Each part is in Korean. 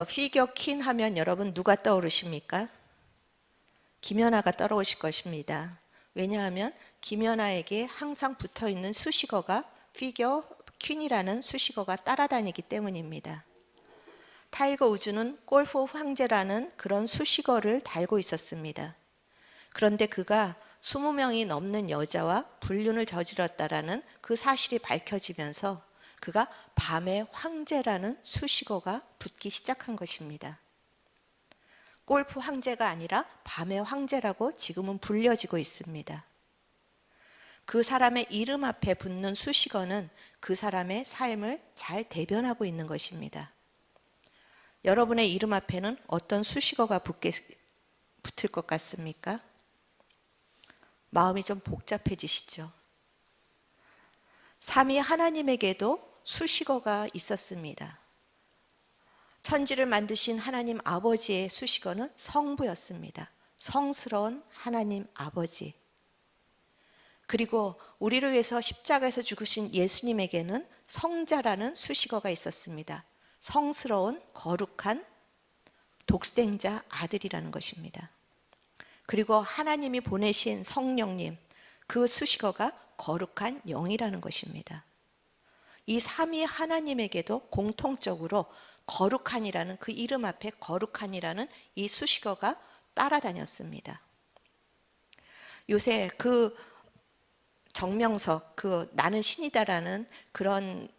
피겨 퀸 하면 여러분 누가 떠오르십니까? 김연아가 떠오르실 것입니다. 왜냐하면 김연아에게 항상 붙어있는 수식어가 피겨 퀸이라는 수식어가 따라다니기 때문입니다. 타이거 우즈는 골프 황제라는 그런 수식어를 달고 있었습니다. 그런데 그가 20명이 넘는 여자와 불륜을 저질렀다라는 그 사실이 밝혀지면서 그가 밤의 황제라는 수식어가 붙기 시작한 것입니다. 골프 황제가 아니라 밤의 황제라고 지금은 불려지고 있습니다. 그 사람의 이름 앞에 붙는 수식어는 그 사람의 삶을 잘 대변하고 있는 것입니다. 여러분의 이름 앞에는 어떤 수식어가 붙을 것 같습니까? 마음이 좀 복잡해지시죠? 삼위 하나님에게도 수식어가 있었습니다. 천지를 만드신 하나님 아버지의 수식어는 성부였습니다. 성스러운 하나님 아버지. 그리고 우리를 위해서 십자가에서 죽으신 예수님에게는 성자라는 수식어가 있었습니다. 성스러운 거룩한 독생자 아들이라는 것입니다. 그리고 하나님이 보내신 성령님, 그 수식어가 거룩한 영이라는 것입니다. 이 삼위 하나님에게도 공통적으로 거룩한이라는 그 이름 앞에 거룩한이라는 이 수식어가 따라다녔습니다. 요새 그 정명석, 그 나는 신이다라는 그런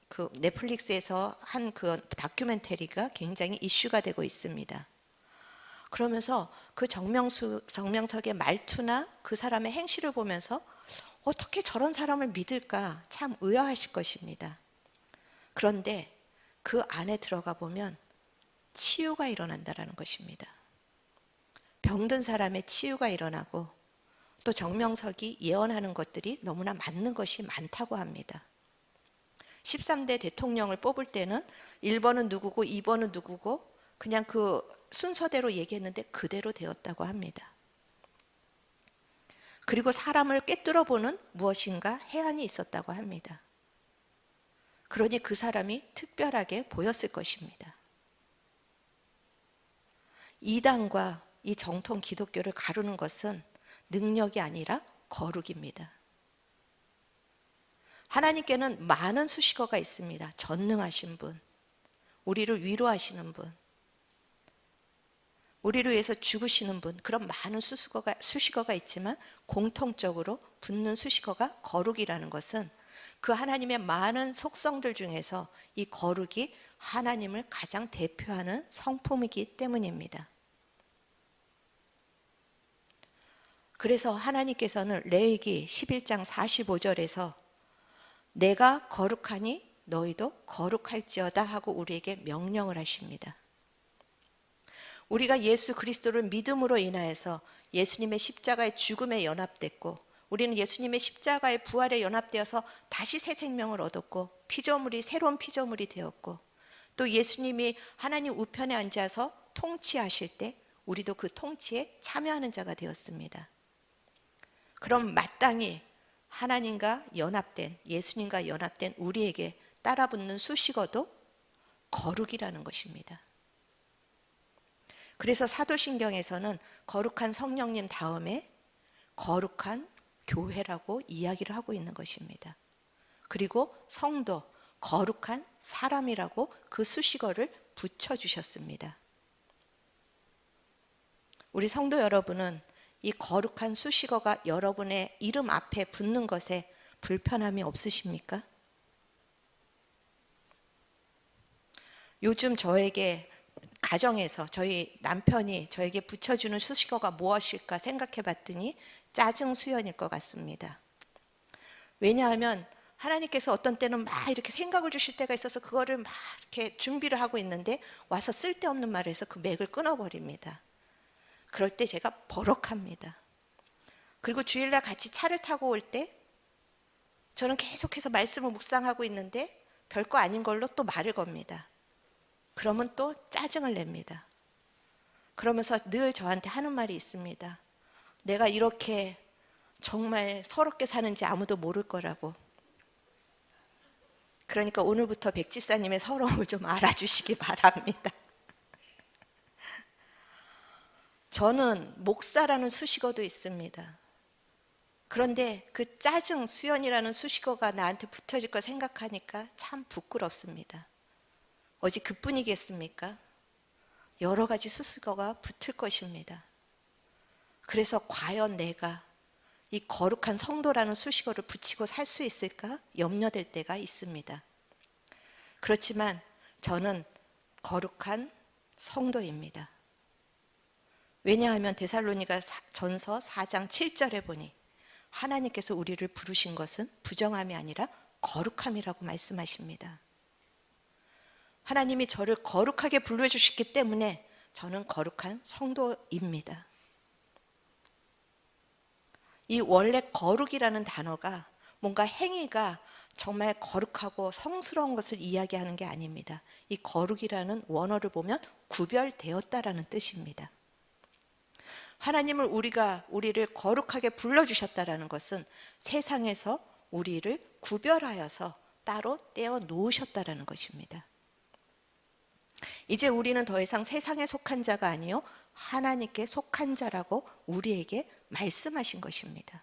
그 넷플릭스에서 한 그 다큐멘터리가 굉장히 이슈가 되고 있습니다. 그러면서 그 정명석의 말투나 그 사람의 행실을 보면서 어떻게 저런 사람을 믿을까 참 의아하실 것입니다. 그런데 그 안에 들어가 보면 치유가 일어난다는 것입니다. 병든 사람의 치유가 일어나고 또 정명석이 예언하는 것들이 너무나 맞는 것이 많다고 합니다. 13대 대통령을 뽑을 때는 1번은 누구고 2번은 누구고 그냥 그 순서대로 얘기했는데 그대로 되었다고 합니다. 그리고 사람을 꿰뚫어 보는 무엇인가 해안이 있었다고 합니다. 그러니 그 사람이 특별하게 보였을 것입니다. 이단과 이 정통 기독교를 가르는 것은 능력이 아니라 거룩입니다. 하나님께는 많은 수식어가 있습니다. 전능하신 분, 우리를 위로하시는 분, 우리를 위해서 죽으시는 분, 그런 많은 수식어가 있지만 공통적으로 붙는 수식어가 거룩이라는 것은 그 하나님의 많은 속성들 중에서 이 거룩이 하나님을 가장 대표하는 성품이기 때문입니다. 그래서 하나님께서는 레위기 11장 45절에서 내가 거룩하니 너희도 거룩할지어다 하고 우리에게 명령을 하십니다. 우리가 예수 그리스도를 믿음으로 인하여서 예수님의 십자가의 죽음에 연합됐고 우리는 예수님의 십자가의 부활에 연합되어서 다시 새 생명을 얻었고 피조물이 새로운 피조물이 되었고 또 예수님이 하나님 우편에 앉아서 통치하실 때 우리도 그 통치에 참여하는 자가 되었습니다. 그럼 마땅히 하나님과 연합된 예수님과 연합된 우리에게 따라붙는 수식어도 거룩이라는 것입니다. 그래서 사도신경에서는 거룩한 성령님 다음에 거룩한 교회라고 이야기를 하고 있는 것입니다. 그리고 성도, 거룩한 사람이라고 그 수식어를 붙여주셨습니다. 우리 성도 여러분은 이 거룩한 수식어가 여러분의 이름 앞에 붙는 것에 불편함이 없으십니까? 요즘 저에게 가정에서 저희 남편이 저에게 붙여주는 수식어가 무엇일까 생각해 봤더니 짜증 수연일 것 같습니다. 왜냐하면 하나님께서 어떤 때는 막 이렇게 생각을 주실 때가 있어서 그거를 막 이렇게 준비를 하고 있는데 와서 쓸데없는 말을 해서 그 맥을 끊어버립니다. 그럴 때 제가 버럭합니다. 그리고 주일날 같이 차를 타고 올 때 저는 계속해서 말씀을 묵상하고 있는데 별거 아닌 걸로 또 말을 겁니다. 그러면 또 짜증을 냅니다. 그러면서 늘 저한테 하는 말이 있습니다. 내가 이렇게 정말 서럽게 사는지 아무도 모를 거라고. 그러니까 오늘부터 백 집사님의 서러움을 좀 알아주시기 바랍니다. 저는 목사라는 수식어도 있습니다. 그런데 그 짜증 수연이라는 수식어가 나한테 붙어질 거 생각하니까 참 부끄럽습니다. 어찌 그뿐이겠습니까? 여러 가지 수식어가 붙을 것입니다. 그래서 과연 내가 이 거룩한 성도라는 수식어를 붙이고 살 수 있을까 염려될 때가 있습니다. 그렇지만 저는 거룩한 성도입니다. 왜냐하면 데살로니가 전서 4장 7절에 보니 하나님께서 우리를 부르신 것은 부정함이 아니라 거룩함이라고 말씀하십니다. 하나님이 저를 거룩하게 불러주셨기 때문에 저는 거룩한 성도입니다. 이 원래 거룩이라는 단어가 뭔가 행위가 정말 거룩하고 성스러운 것을 이야기하는 게 아닙니다. 이 거룩이라는 원어를 보면 구별되었다라는 뜻입니다. 하나님을 우리를 거룩하게 불러주셨다라는 것은 세상에서 우리를 구별하여서 따로 떼어 놓으셨다라는 것입니다. 이제 우리는 더 이상 세상에 속한 자가 아니요 하나님께 속한 자라고 우리에게 말씀하신 것입니다.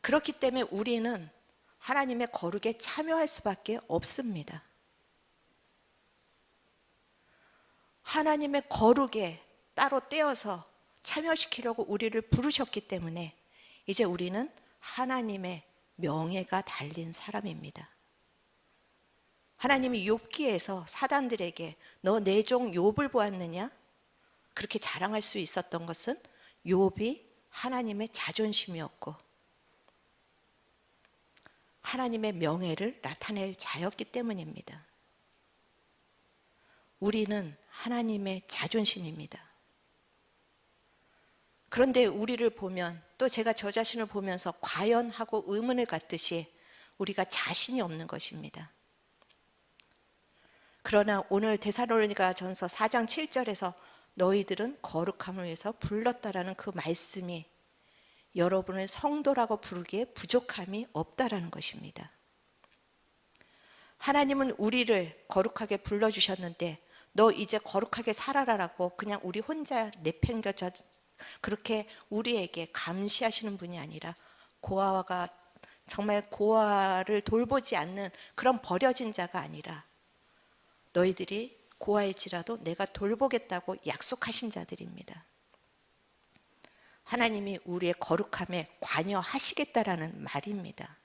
그렇기 때문에 우리는 하나님의 거룩에 참여할 수밖에 없습니다. 하나님의 거룩에 따로 떼어서 참여시키려고 우리를 부르셨기 때문에 이제 우리는 하나님의 명예가 달린 사람입니다. 하나님이 욥기에서 사단들에게 너 내 종 욥을 보았느냐? 그렇게 자랑할 수 있었던 것은 욥이 하나님의 자존심이었고 하나님의 명예를 나타낼 자였기 때문입니다. 우리는 하나님의 자존심입니다. 그런데 우리를 보면 또 제가 저 자신을 보면서 과연 하고 의문을 갖듯이 우리가 자신이 없는 것입니다. 그러나 오늘 데살로니가 전서 4장 7절에서 너희들은 거룩함을 위해서 불렀다라는 그 말씀이 여러분을 성도라고 부르기에 부족함이 없다라는 것입니다. 하나님은 우리를 거룩하게 불러주셨는데 너 이제 거룩하게 살아라라고 그냥 우리 혼자 내팽겨쳐 그렇게 우리에게 감시하시는 분이 아니라 고아가 정말 고아를 돌보지 않는 그런 버려진 자가 아니라 너희들이 고아일지라도 내가 돌보겠다고 약속하신 자들입니다. 하나님이 우리의 거룩함에 관여하시겠다라는 말입니다.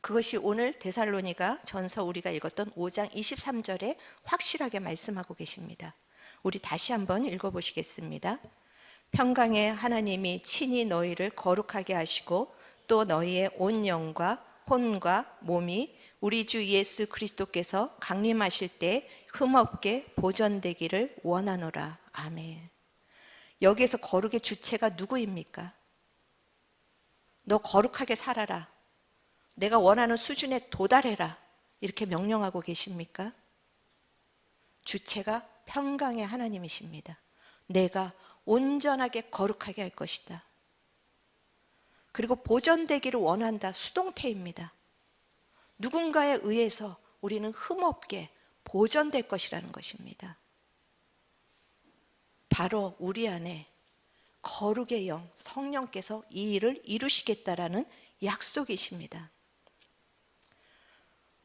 그것이 오늘 데살로니가 전서 우리가 읽었던 5장 23절에 확실하게 말씀하고 계십니다. 우리 다시 한번 읽어보시겠습니다. 평강의 하나님이 친히 너희를 거룩하게 하시고 또 너희의 온 영과 혼과 몸이 우리 주 예수 그리스도께서 강림하실 때 흠없게 보존되기를 원하노라. 아멘. 여기에서 거룩의 주체가 누구입니까? 너 거룩하게 살아라. 내가 원하는 수준에 도달해라. 이렇게 명령하고 계십니까? 주체가 평강의 하나님이십니다. 내가 온전하게 거룩하게 할 것이다. 그리고 보존되기를 원한다. 수동태입니다. 누군가에 의해서 우리는 흠없게 보존될 것이라는 것입니다. 바로 우리 안에 거룩의 영, 성령께서 이 일을 이루시겠다라는 약속이십니다.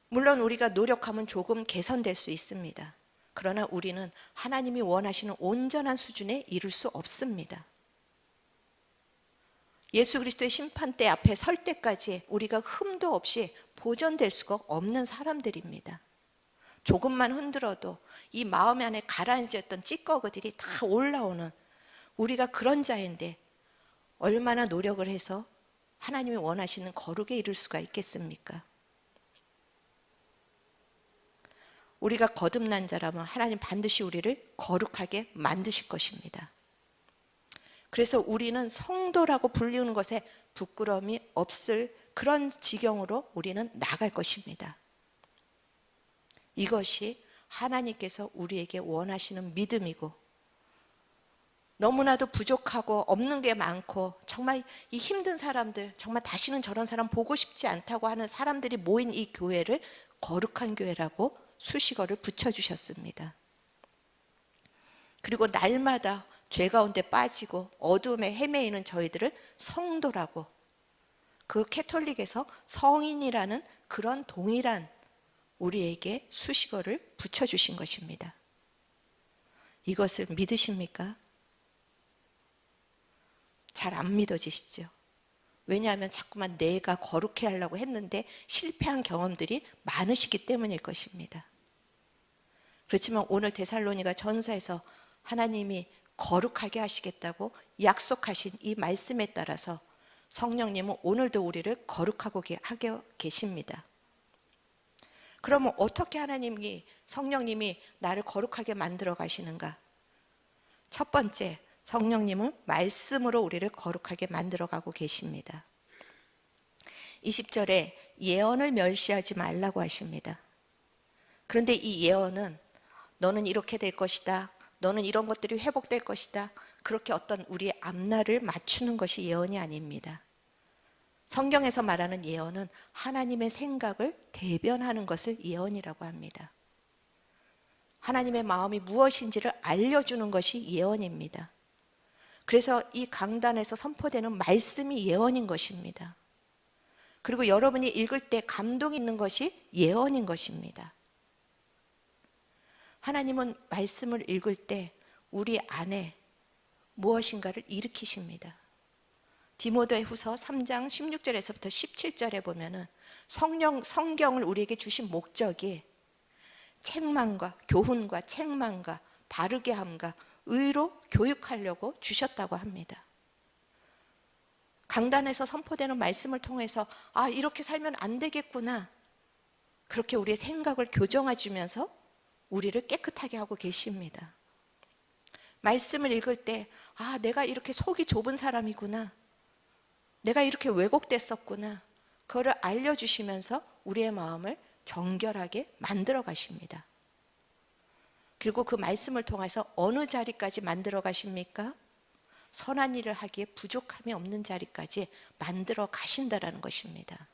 물론 우리가 노력하면 조금 개선될 수 있습니다. 그러나 우리는 하나님이 원하시는 온전한 수준에 이룰 수 없습니다. 예수 그리스도의 심판대 앞에 설 때까지 우리가 흠도 없이 보존될 수가 없는 사람들입니다. 조금만 흔들어도 이 마음 안에 가라앉았던 찌꺼기들이 다 올라오는 우리가 그런 자인데 얼마나 노력을 해서 하나님이 원하시는 거룩에 이룰 수가 있겠습니까? 우리가 거듭난 자라면 하나님 반드시 우리를 거룩하게 만드실 것입니다. 그래서 우리는 성도라고 불리는 것에 부끄러움이 없을 그런 지경으로 우리는 나갈 것입니다. 이것이 하나님께서 우리에게 원하시는 믿음이고 너무나도 부족하고 없는 게 많고 정말 이 힘든 사람들 정말 다시는 저런 사람 보고 싶지 않다고 하는 사람들이 모인 이 교회를 거룩한 교회라고 수식어를 붙여주셨습니다. 그리고 날마다 죄 가운데 빠지고 어둠에 헤매이는 저희들을 성도라고, 그 캐톨릭에서 성인이라는 그런 동일한 우리에게 수식어를 붙여주신 것입니다. 이것을 믿으십니까? 잘 안 믿어지시죠? 왜냐하면 자꾸만 내가 거룩해 하려고 했는데 실패한 경험들이 많으시기 때문일 것입니다. 그렇지만 오늘 데살로니가 전서에서 하나님이 거룩하게 하시겠다고 약속하신 이 말씀에 따라서 성령님은 오늘도 우리를 거룩하고 하게 계십니다. 그러면 어떻게 하나님이, 성령님이 나를 거룩하게 만들어 가시는가? 첫 번째, 성령님은 말씀으로 우리를 거룩하게 만들어 가고 계십니다. 20절에 예언을 멸시하지 말라고 하십니다. 그런데 이 예언은 너는 이렇게 될 것이다, 너는 이런 것들이 회복될 것이다, 그렇게 어떤 우리의 앞날을 맞추는 것이 예언이 아닙니다. 성경에서 말하는 예언은 하나님의 생각을 대변하는 것을 예언이라고 합니다. 하나님의 마음이 무엇인지를 알려주는 것이 예언입니다. 그래서 이 강단에서 선포되는 말씀이 예언인 것입니다. 그리고 여러분이 읽을 때 감동이 있는 것이 예언인 것입니다. 하나님은 말씀을 읽을 때 우리 안에 무엇인가를 일으키십니다. 디모데후서 3장 16절에서부터 17절에 보면은 성경을 우리에게 주신 목적이 책망과 교훈과 책망과 바르게 함과 의로 교육하려고 주셨다고 합니다. 강단에서 선포되는 말씀을 통해서 아, 이렇게 살면 안 되겠구나, 그렇게 우리의 생각을 교정해 주면서 우리를 깨끗하게 하고 계십니다. 말씀을 읽을 때 아, 내가 이렇게 속이 좁은 사람이구나, 내가 이렇게 왜곡됐었구나, 그거를 알려주시면서 우리의 마음을 정결하게 만들어 가십니다. 그리고 그 말씀을 통해서 어느 자리까지 만들어 가십니까? 선한 일을 하기에 부족함이 없는 자리까지 만들어 가신다라는 것입니다.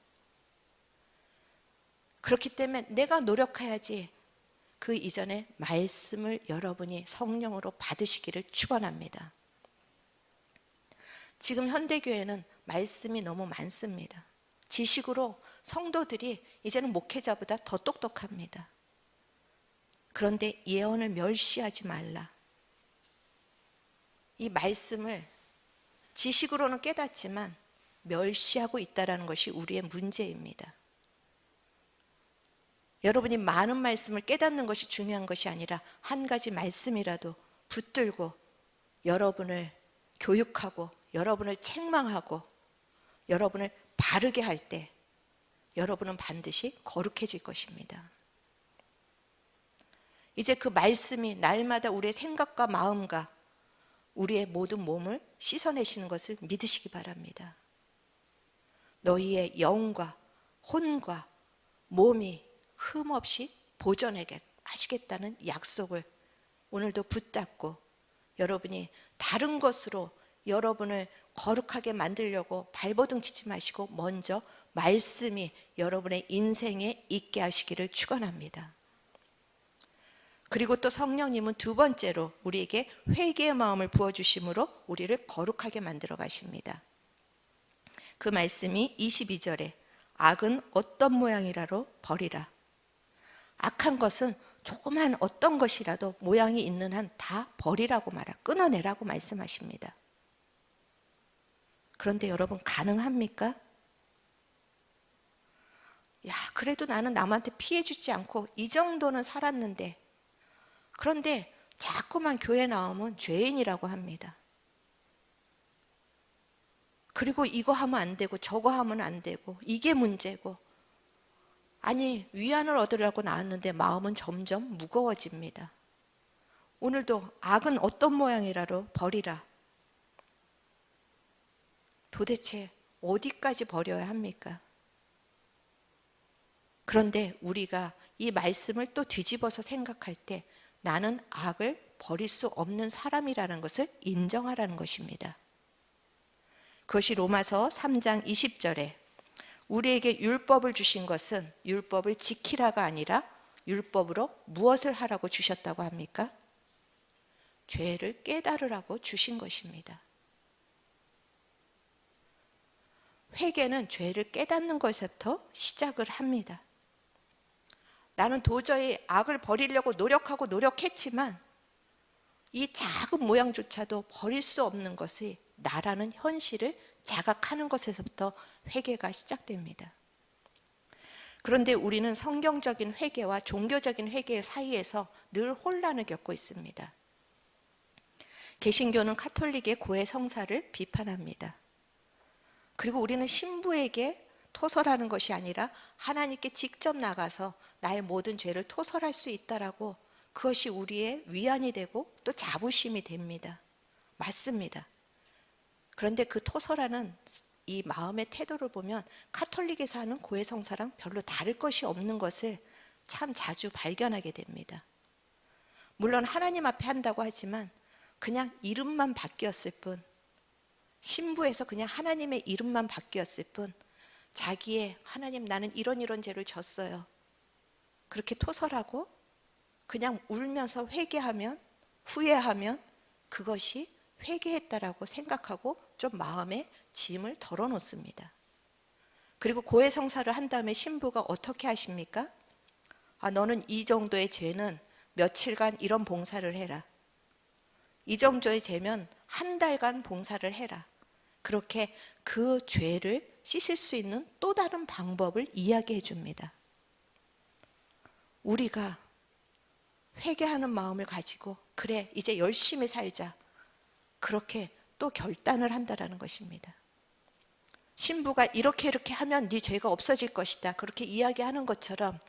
그렇기 때문에 내가 노력해야지, 그 이전에 말씀을 여러분이 성령으로 받으시기를 축원합니다. 지금 현대교회는 말씀이 너무 많습니다. 지식으로 성도들이 이제는 목회자보다 더 똑똑합니다. 그런데 예언을 멸시하지 말라. 이 말씀을 지식으로는 깨닫지만 멸시하고 있다는 것이 우리의 문제입니다. 여러분이 많은 말씀을 깨닫는 것이 중요한 것이 아니라 한 가지 말씀이라도 붙들고 여러분을 교육하고 여러분을 책망하고 여러분을 바르게 할 때 여러분은 반드시 거룩해질 것입니다. 이제 그 말씀이 날마다 우리의 생각과 마음과 우리의 모든 몸을 씻어내시는 것을 믿으시기 바랍니다. 너희의 영과 혼과 몸이 흠없이 보존하게 하시겠다는 약속을 오늘도 붙잡고 여러분이 다른 것으로 여러분을 거룩하게 만들려고 발버둥 치지 마시고 먼저 말씀이 여러분의 인생에 있게 하시기를 축원합니다. 그리고 또 성령님은 두 번째로 우리에게 회개의 마음을 부어주심으로 우리를 거룩하게 만들어 가십니다. 그 말씀이 22절에 악은 어떤 모양이라도 버리라. 악한 것은 조그만 어떤 것이라도 모양이 있는 한 다 버리라고 끊어내라고 말씀하십니다. 그런데 여러분, 가능합니까? 야, 그래도 나는 남한테 피해 주지 않고 이 정도는 살았는데, 그런데 자꾸만 교회 나오면 죄인이라고 합니다. 그리고 이거 하면 안 되고 저거 하면 안 되고 이게 문제고, 아니 위안을 얻으려고 나왔는데 마음은 점점 무거워집니다. 오늘도 악은 어떤 모양이라도 버리라. 도대체 어디까지 버려야 합니까? 그런데 우리가 이 말씀을 또 뒤집어서 생각할 때 나는 악을 버릴 수 없는 사람이라는 것을 인정하라는 것입니다. 그것이 로마서 3장 20절에 우리에게 율법을 주신 것은 율법을 지키라가 아니라 율법으로 무엇을 하라고 주셨다고 합니까? 죄를 깨달으라고 주신 것입니다. 회개는 죄를 깨닫는 것에서부터 시작을 합니다. 나는 도저히 악을 버리려고 노력했지만 이 작은 모양조차도 버릴 수 없는 것이 나라는 현실을 자각하는 것에서부터 회개가 시작됩니다. 그런데 우리는 성경적인 회개와 종교적인 회개 사이에서 늘 혼란을 겪고 있습니다. 개신교는 카톨릭의 고해 성사를 비판합니다. 그리고 우리는 신부에게 토설하는 것이 아니라 하나님께 직접 나가서 나의 모든 죄를 토설할 수 있다라고, 그것이 우리의 위안이 되고 또 자부심이 됩니다. 맞습니다. 그런데 그 토설하는 이 마음의 태도를 보면 카톨릭에서 하는 고해 성사랑 별로 다를 것이 없는 것을 참 자주 발견하게 됩니다. 물론 하나님 앞에 한다고 하지만 그냥 이름만 바뀌었을 뿐, 신부에서 그냥 하나님의 이름만 바뀌었을 뿐, 자기의 하나님 나는 이런 죄를 졌어요, 그렇게 토설하고 그냥 울면서 회개하면, 후회하면 그것이 회개했다라고 생각하고 좀 마음에 짐을 덜어놓습니다. 그리고 고해 성사를 한 다음에 신부가 어떻게 하십니까? 너는 이 정도의 죄는 며칠간 이런 봉사를 해라, 이 정도의 죄면 한 달간 봉사를 해라, 그렇게 그 죄를 씻을 수 있는 또 다른 방법을 이야기해 줍니다. 우리가 회개하는 마음을 가지고 그래 이제 열심히 살자, 그렇게 또 결단을 한다라는 것입니다. 신부가 이렇게 하면 네 죄가 없어질 것이다, 그렇게 이야기하는 것처럼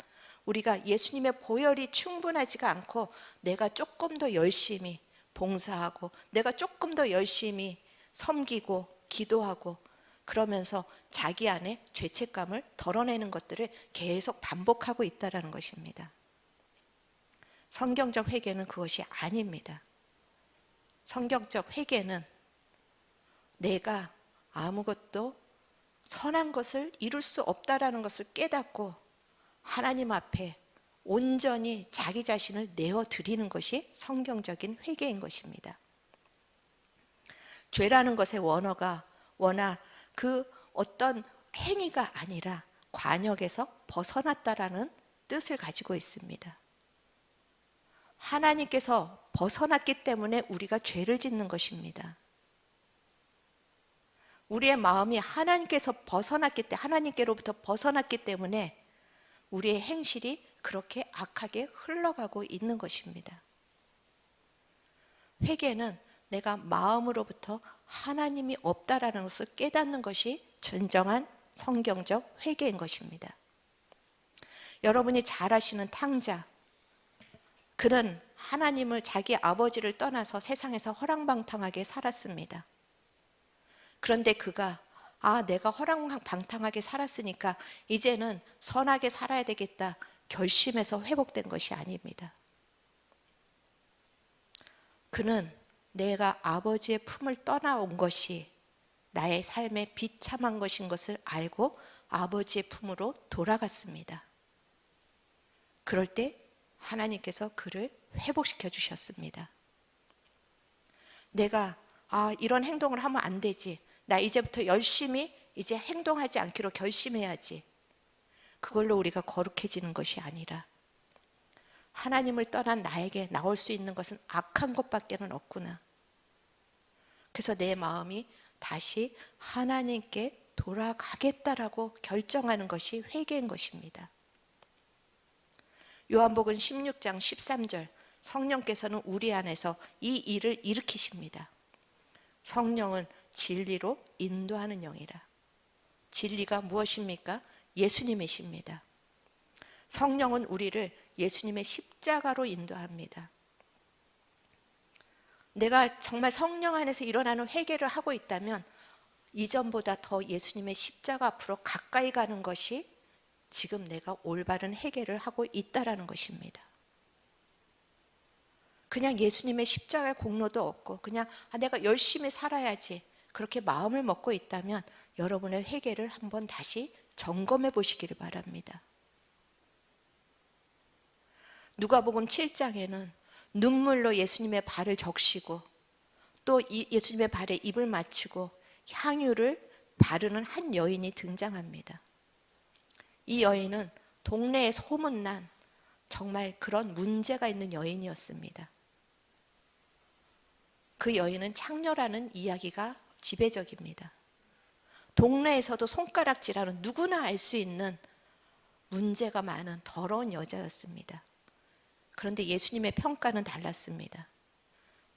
우리가 예수님의 보혈이 충분하지가 않고 내가 조금 더 열심히 봉사하고 내가 조금 더 열심히 섬기고 기도하고 그러면서 자기 안에 죄책감을 덜어내는 것들을 계속 반복하고 있다는 것입니다. 성경적 회개는 그것이 아닙니다. 성경적 회개는 내가 아무것도 선한 것을 이룰 수 없다라는 것을 깨닫고 하나님 앞에 온전히 자기 자신을 내어드리는 것이 성경적인 회개인 것입니다. 죄라는 것의 원어가 그 어떤 행위가 아니라 관역에서 벗어났다라는 뜻을 가지고 있습니다. 하나님께서 벗어났기 때문에 우리가 죄를 짓는 것입니다. 우리의 마음이 하나님께로부터 벗어났기 때문에 우리의 행실이 그렇게 악하게 흘러가고 있는 것입니다. 회개는 내가 마음으로부터 하나님이 없다라는 것을 깨닫는 것이 진정한 성경적 회개인 것입니다. 여러분이 잘 아시는 탕자, 그는 하나님을, 자기 아버지를 떠나서 세상에서 허랑방탕하게 살았습니다. 그런데 그가 내가 허랑방탕하게 살았으니까 이제는 선하게 살아야 되겠다 결심해서 회복된 것이 아닙니다. 그는 내가 아버지의 품을 떠나온 것이 나의 삶의 비참한 것인 것을 알고 아버지의 품으로 돌아갔습니다. 그럴 때 하나님께서 그를 회복시켜 주셨습니다. 내가 이런 행동을 하면 안 되지, 나 이제부터 열심히 이제 행동하지 않기로 결심해야지, 그걸로 우리가 거룩해지는 것이 아니라 하나님을 떠난 나에게 나올 수 있는 것은 악한 것밖에는 없구나, 그래서 내 마음이 다시 하나님께 돌아가겠다라고 결정하는 것이 회개인 것입니다. 요한복음 16장 13절, 성령께서는 우리 안에서 이 일을 일으키십니다. 성령은 진리로 인도하는 영이라. 진리가 무엇입니까? 예수님이십니다. 성령은 우리를 예수님의 십자가로 인도합니다. 내가 정말 성령 안에서 일어나는 회개를 하고 있다면 이전보다 더 예수님의 십자가 앞으로 가까이 가는 것이 지금 내가 올바른 회개를 하고 있다라는 것입니다. 그냥 예수님의 십자가의 공로도 없고 그냥 내가 열심히 살아야지 그렇게 마음을 먹고 있다면 여러분의 회개를 한번 다시 점검해 보시기를 바랍니다. 누가복음 7장에는 눈물로 예수님의 발을 적시고 또 예수님의 발에 입을 맞추고 향유를 바르는 한 여인이 등장합니다. 이 여인은 동네에 소문난 정말 그런 문제가 있는 여인이었습니다. 그 여인은 창녀라는 이야기가 지배적입니다. 동네에서도 손가락질하는 누구나 알 수 있는 문제가 많은 더러운 여자였습니다. 그런데 예수님의 평가는 달랐습니다.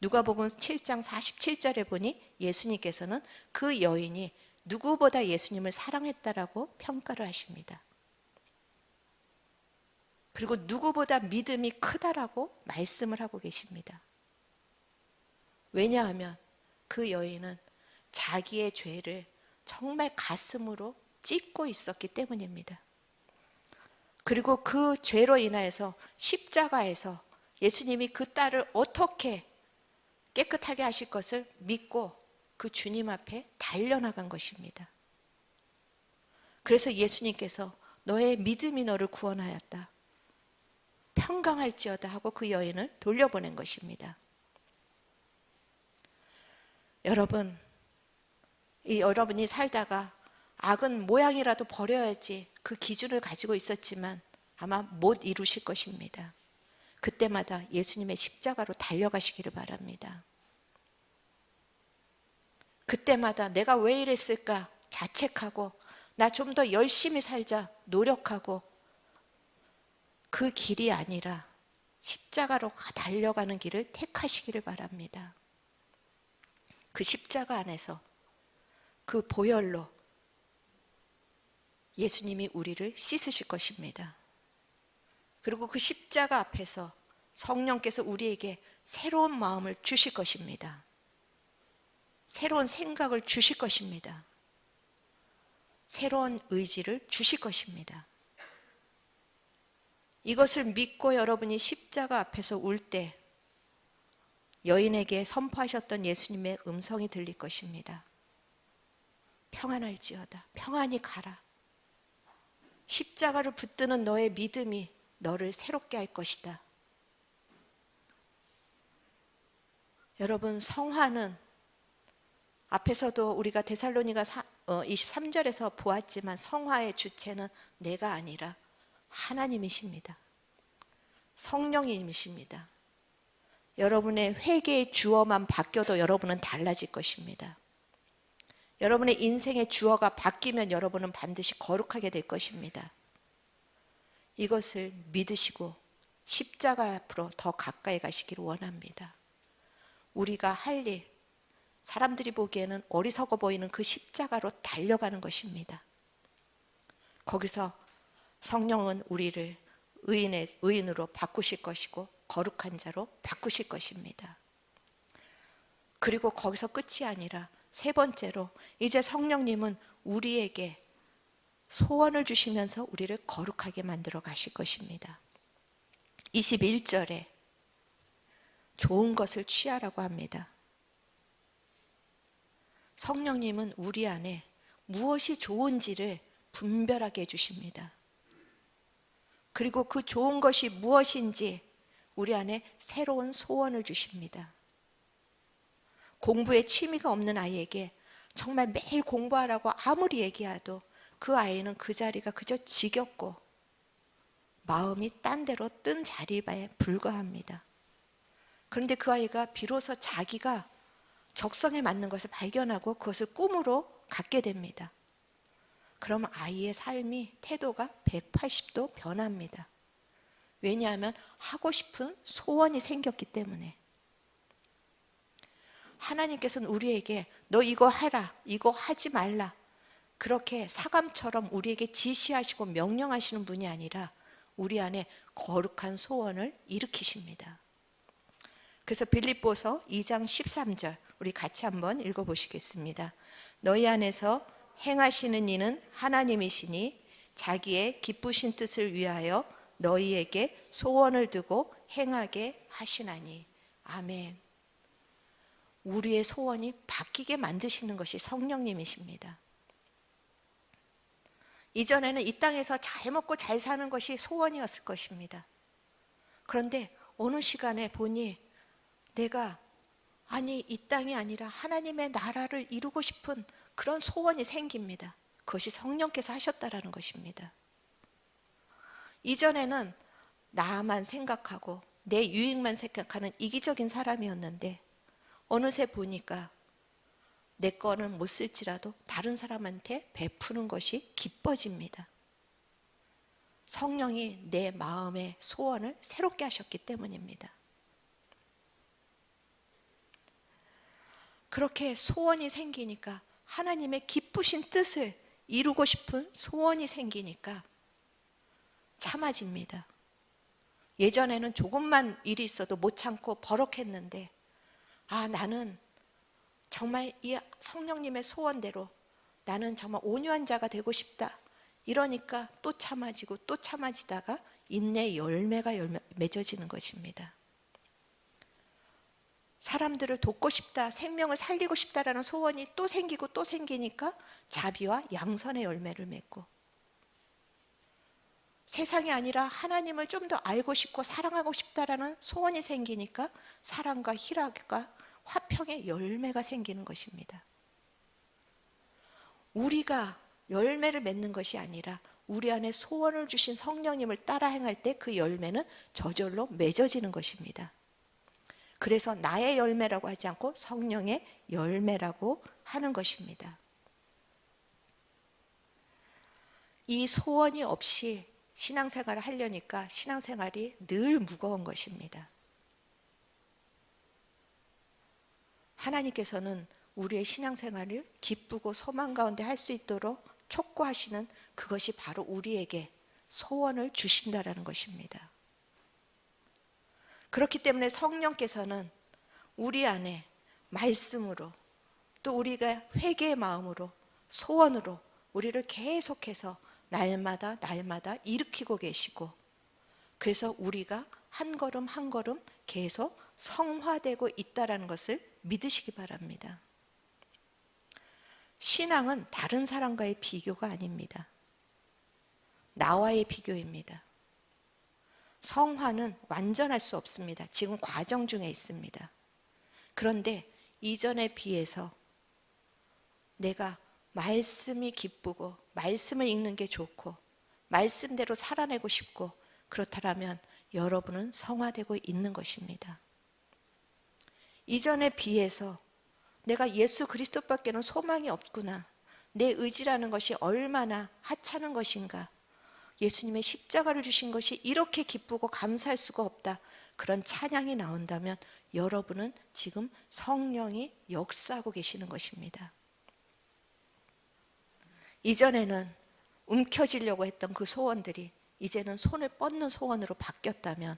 누가복음 7장 47절에 보니 예수님께서는 그 여인이 누구보다 예수님을 사랑했다라고 평가를 하십니다. 그리고 누구보다 믿음이 크다라고 말씀을 하고 계십니다. 왜냐하면 그 여인은 자기의 죄를 정말 가슴으로 찢고 있었기 때문입니다. 그리고 그 죄로 인하여서 십자가에서 예수님이 그 딸을 어떻게 깨끗하게 하실 것을 믿고 그 주님 앞에 달려나간 것입니다. 그래서 예수님께서 너의 믿음이 너를 구원하였다, 평강할지어다 하고 그 여인을 돌려보낸 것입니다. 여러분이 살다가 악은 모양이라도 버려야지 그 기준을 가지고 있었지만 아마 못 이루실 것입니다. 그때마다 예수님의 십자가로 달려가시기를 바랍니다. 그때마다 내가 왜 이랬을까 자책하고 나 좀 더 열심히 살자 노력하고 그 길이 아니라 십자가로 달려가는 길을 택하시기를 바랍니다. 그 십자가 안에서 그 보혈로 예수님이 우리를 씻으실 것입니다. 그리고 그 십자가 앞에서 성령께서 우리에게 새로운 마음을 주실 것입니다. 새로운 생각을 주실 것입니다. 새로운 의지를 주실 것입니다. 이것을 믿고 여러분이 십자가 앞에서 울 때 여인에게 선포하셨던 예수님의 음성이 들릴 것입니다. 평안할지어다. 평안히 가라. 십자가를 붙드는 너의 믿음이 너를 새롭게 할 것이다. 여러분, 성화는 앞에서도 우리가 데살로니가 23절에서 보았지만 성화의 주체는 내가 아니라 하나님이십니다. 성령님이십니다. 여러분의 회개의 주어만 바뀌어도 여러분은 달라질 것입니다. 여러분의 인생의 주어가 바뀌면 여러분은 반드시 거룩하게 될 것입니다. 이것을 믿으시고 십자가 앞으로 더 가까이 가시기를 원합니다. 우리가 할 일, 사람들이 보기에는 어리석어 보이는 그 십자가로 달려가는 것입니다. 거기서 성령은 우리를 의인으로 바꾸실 것이고 거룩한 자로 바꾸실 것입니다. 그리고 거기서 끝이 아니라 세 번째로 이제 성령님은 우리에게 소원을 주시면서 우리를 거룩하게 만들어 가실 것입니다. 21절에 좋은 것을 취하라고 합니다. 성령님은 우리 안에 무엇이 좋은지를 분별하게 해주십니다. 그리고 그 좋은 것이 무엇인지 우리 안에 새로운 소원을 주십니다. 공부에 취미가 없는 아이에게 정말 매일 공부하라고 아무리 얘기해도 그 아이는 그 자리가 그저 지겹고 마음이 딴 데로 뜬 자리에 불과합니다. 그런데 그 아이가 비로소 자기가 적성에 맞는 것을 발견하고 그것을 꿈으로 갖게 됩니다. 그러면 아이의 삶이 태도가 180도 변합니다. 왜냐하면 하고 싶은 소원이 생겼기 때문에. 하나님께서는 우리에게 너 이거 하라, 이거 하지 말라, 그렇게 사감처럼 우리에게 지시하시고 명령하시는 분이 아니라 우리 안에 거룩한 소원을 일으키십니다. 그래서 빌립보서 2장 13절 우리 같이 한번 읽어보시겠습니다. 너희 안에서 행하시는 이는 하나님이시니 자기의 기쁘신 뜻을 위하여 너희에게 소원을 두고 행하게 하시나니. 아멘. 우리의 소원이 바뀌게 만드시는 것이 성령님이십니다. 이전에는 이 땅에서 잘 먹고 잘 사는 것이 소원이었을 것입니다. 그런데 어느 시간에 보니 내가 이 땅이 아니라 하나님의 나라를 이루고 싶은 그런 소원이 생깁니다. 그것이 성령께서 하셨다라는 것입니다. 이전에는 나만 생각하고 내 유익만 생각하는 이기적인 사람이었는데 어느새 보니까 내 거는 못 쓸지라도 다른 사람한테 베푸는 것이 기뻐집니다. 성령이 내 마음의 소원을 새롭게 하셨기 때문입니다. 그렇게 소원이 생기니까 하나님의 기쁘신 뜻을 이루고 싶은 소원이 생기니까 참아집니다. 예전에는 조금만 일이 있어도 못 참고 버럭했는데 나는 정말 이 성령님의 소원대로 나는 정말 온유한 자가 되고 싶다. 이러니까 또 참아지고 또 참아지다가 인내의 열매가 맺어지는 것입니다. 사람들을 돕고 싶다, 생명을 살리고 싶다라는 소원이 또 생기고 또 생기니까 자비와 양선의 열매를 맺고, 세상이 아니라 하나님을 좀 더 알고 싶고 사랑하고 싶다라는 소원이 생기니까 사랑과 희락과 화평의 열매가 생기는 것입니다. 우리가 열매를 맺는 것이 아니라 우리 안에 소원을 주신 성령님을 따라 행할 때 그 열매는 저절로 맺어지는 것입니다. 그래서 나의 열매라고 하지 않고 성령의 열매라고 하는 것입니다. 이 소원이 없이 신앙생활을 하려니까 신앙생활이 늘 무거운 것입니다. 하나님께서는 우리의 신앙생활을 기쁘고 소망 가운데 할 수 있도록 촉구하시는 그것이 바로 우리에게 소원을 주신다라는 것입니다. 그렇기 때문에 성령께서는 우리 안에 말씀으로 또 우리가 회개의 마음으로 소원으로 우리를 계속해서 날마다 일으키고 계시고, 그래서 우리가 한 걸음 한 걸음 계속 성화되고 있다는 것을 믿으시기 바랍니다. 신앙은 다른 사람과의 비교가 아닙니다. 나와의 비교입니다. 성화는 완전할 수 없습니다. 지금 과정 중에 있습니다. 그런데 이전에 비해서 내가 말씀이 기쁘고 말씀을 읽는 게 좋고 말씀대로 살아내고 싶고 그렇다면 여러분은 성화되고 있는 것입니다. 이전에 비해서 내가 예수 그리스도밖에는 소망이 없구나, 내 의지라는 것이 얼마나 하찮은 것인가, 예수님의 십자가를 주신 것이 이렇게 기쁘고 감사할 수가 없다, 그런 찬양이 나온다면 여러분은 지금 성령이 역사하고 계시는 것입니다. 이전에는 움켜쥐려고 했던 그 소원들이 이제는 손을 뻗는 소원으로 바뀌었다면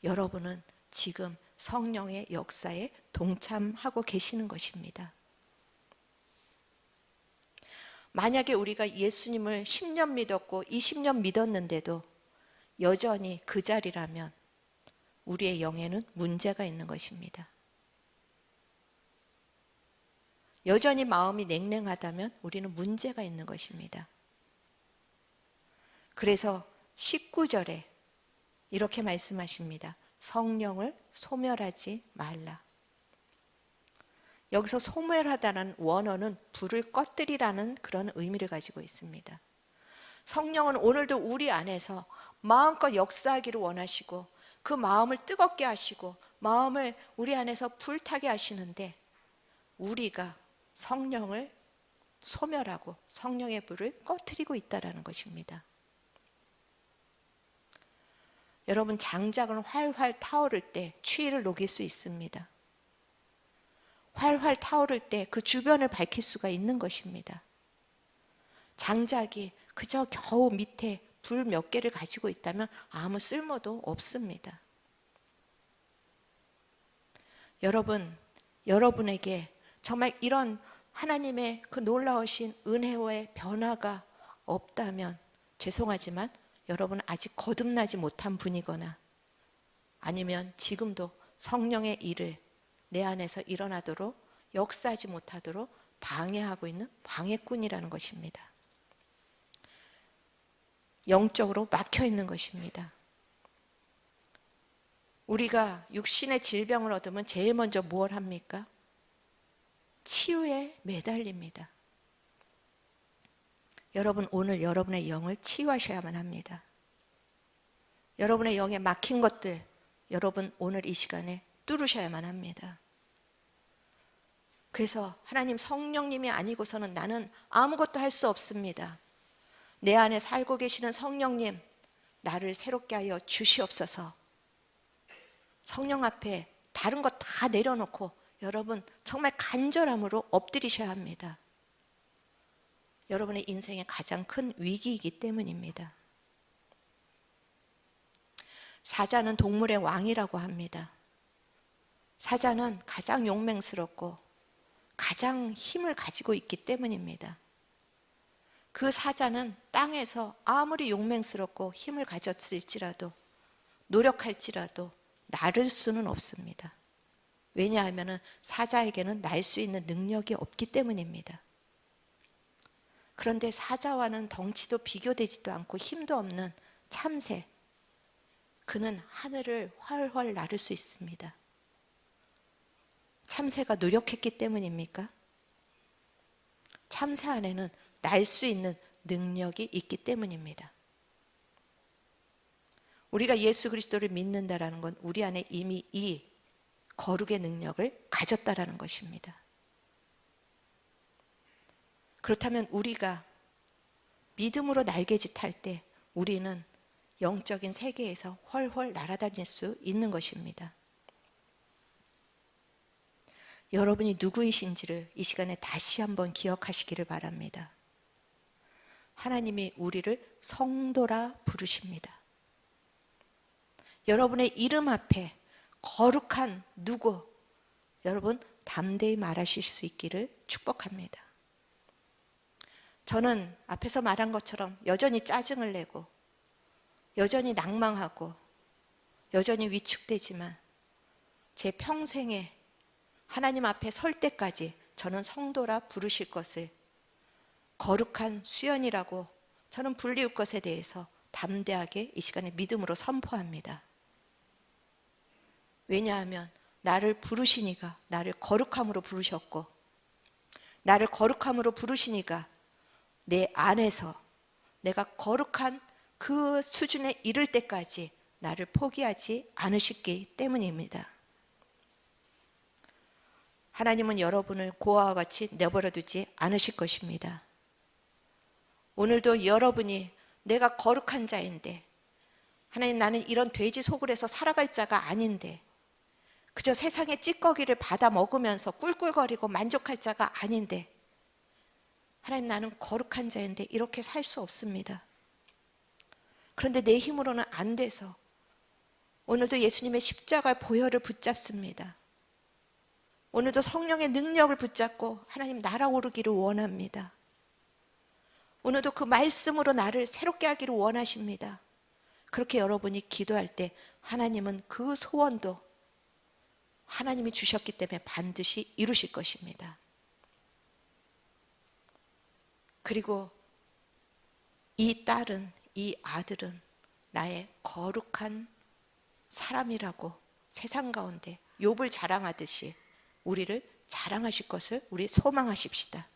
여러분은 지금 성령의 역사에 동참하고 계시는 것입니다. 만약에 우리가 예수님을 10년 믿었고 20년 믿었는데도 여전히 그 자리라면 우리의 영에는 문제가 있는 것입니다. 여전히 마음이 냉랭하다면 우리는 문제가 있는 것입니다. 그래서 19절에 이렇게 말씀하십니다. 성령을 소멸하지 말라. 여기서 소멸하다는 원어는 불을 꺼뜨리라는 그런 의미를 가지고 있습니다. 성령은 오늘도 우리 안에서 마음껏 역사하기를 원하시고 그 마음을 뜨겁게 하시고 마음을 우리 안에서 불타게 하시는데 우리가 성령을 소멸하고 성령의 불을 꺼뜨리고 있다는 것입니다. 여러분, 장작은 활활 타오를 때 추위를 녹일 수 있습니다. 활활 타오를 때 그 주변을 밝힐 수가 있는 것입니다. 장작이 그저 겨우 밑에 불 몇 개를 가지고 있다면 아무 쓸모도 없습니다. 여러분, 여러분에게 정말 이런 하나님의 그 놀라우신 은혜의 변화가 없다면 죄송하지만 여러분은 아직 거듭나지 못한 분이거나 아니면 지금도 성령의 일을 내 안에서 일어나도록 역사하지 못하도록 방해하고 있는 방해꾼이라는 것입니다. 영적으로 막혀 있는 것입니다. 우리가 육신의 질병을 얻으면 제일 먼저 뭘 합니까? 치유에 매달립니다. 여러분, 오늘 여러분의 영을 치유하셔야만 합니다. 여러분의 영에 막힌 것들, 여러분 오늘 이 시간에 뚫으셔야만 합니다. 그래서 하나님, 성령님이 아니고서는 나는 아무것도 할 수 없습니다. 내 안에 살고 계시는 성령님, 나를 새롭게 하여 주시옵소서. 성령 앞에 다른 것 다 내려놓고 여러분 정말 간절함으로 엎드리셔야 합니다. 여러분의 인생의 가장 큰 위기이기 때문입니다. 사자는 동물의 왕이라고 합니다. 사자는 가장 용맹스럽고 가장 힘을 가지고 있기 때문입니다. 그 사자는 땅에서 아무리 용맹스럽고 힘을 가졌을지라도, 노력할지라도 나를 수는 없습니다. 왜냐하면 사자에게는 날 수 있는 능력이 없기 때문입니다. 그런데 사자와는 덩치도 비교되지도 않고 힘도 없는 참새, 그는 하늘을 훨훨 나를 수 있습니다. 참새가 노력했기 때문입니까? 참새 안에는 날 수 있는 능력이 있기 때문입니다. 우리가 예수 그리스도를 믿는다라는 건 우리 안에 이미 이 거룩의 능력을 가졌다라는 것입니다. 그렇다면 우리가 믿음으로 날개짓 할 때 우리는 영적인 세계에서 훨훨 날아다닐 수 있는 것입니다. 여러분이 누구이신지를 이 시간에 다시 한번 기억하시기를 바랍니다. 하나님이 우리를 성도라 부르십니다. 여러분의 이름 앞에 거룩한 누구, 여러분 담대히 말하실 수 있기를 축복합니다. 저는 앞에서 말한 것처럼 여전히 짜증을 내고 여전히 낭망하고 여전히 위축되지만 제 평생에 하나님 앞에 설 때까지 저는 성도라 부르실 것을 거룩한 수연이라고 저는 불리울 것에 대해서 담대하게 이 시간에 믿음으로 선포합니다. 왜냐하면 나를 부르시니까 나를 거룩함으로 부르셨고, 나를 거룩함으로 부르시니까 내 안에서 내가 거룩한 그 수준에 이를 때까지 나를 포기하지 않으시기 때문입니다. 하나님은 여러분을 고아와 같이 내버려 두지 않으실 것입니다. 오늘도 여러분이 내가 거룩한 자인데, 하나님 나는 이런 돼지 소굴에서 살아갈 자가 아닌데, 그저 세상의 찌꺼기를 받아 먹으면서 꿀꿀거리고 만족할 자가 아닌데, 하나님 나는 거룩한 자인데 이렇게 살 수 없습니다. 그런데 내 힘으로는 안 돼서 오늘도 예수님의 십자가 보혈을 붙잡습니다. 오늘도 성령의 능력을 붙잡고 하나님 날아오르기를 원합니다. 오늘도 그 말씀으로 나를 새롭게 하기를 원하십니다. 그렇게 여러분이 기도할 때 하나님은 그 소원도 하나님이 주셨기 때문에 반드시 이루실 것입니다. 그리고 이 딸은, 이 아들은 나의 거룩한 사람이라고 세상 가운데 욥을 자랑하듯이 우리를 자랑하실 것을 우리 소망하십시다.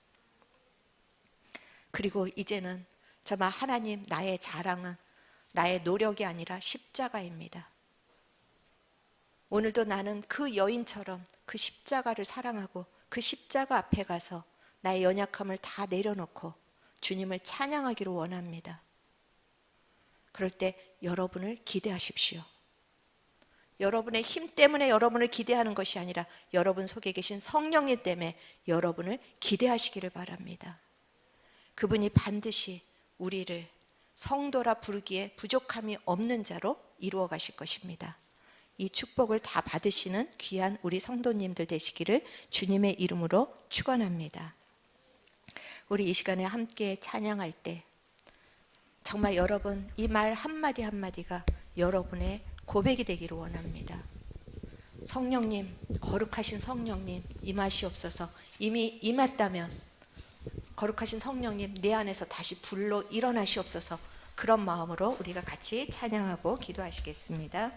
그리고 이제는 정말 하나님, 나의 자랑은 나의 노력이 아니라 십자가입니다. 오늘도 나는 그 여인처럼 그 십자가를 사랑하고 그 십자가 앞에 가서 나의 연약함을 다 내려놓고 주님을 찬양하기를 원합니다. 그럴 때 여러분을 기대하십시오. 여러분의 힘 때문에 여러분을 기대하는 것이 아니라 여러분 속에 계신 성령님 때문에 여러분을 기대하시기를 바랍니다. 그분이 반드시 우리를 성도라 부르기에 부족함이 없는 자로 이루어 가실 것입니다. 이 축복을 다 받으시는 귀한 우리 성도님들 되시기를 주님의 이름으로 축원합니다. 우리 이 시간에 함께 찬양할 때 정말 여러분 이 말 한마디 한마디가 여러분의 고백이 되기를 원합니다. 성령님, 거룩하신 성령님 임하시옵소서. 이미 임했다면 거룩하신 성령님 내 안에서 다시 불로 일어나시옵소서. 그런 마음으로 우리가 같이 찬양하고 기도하시겠습니다.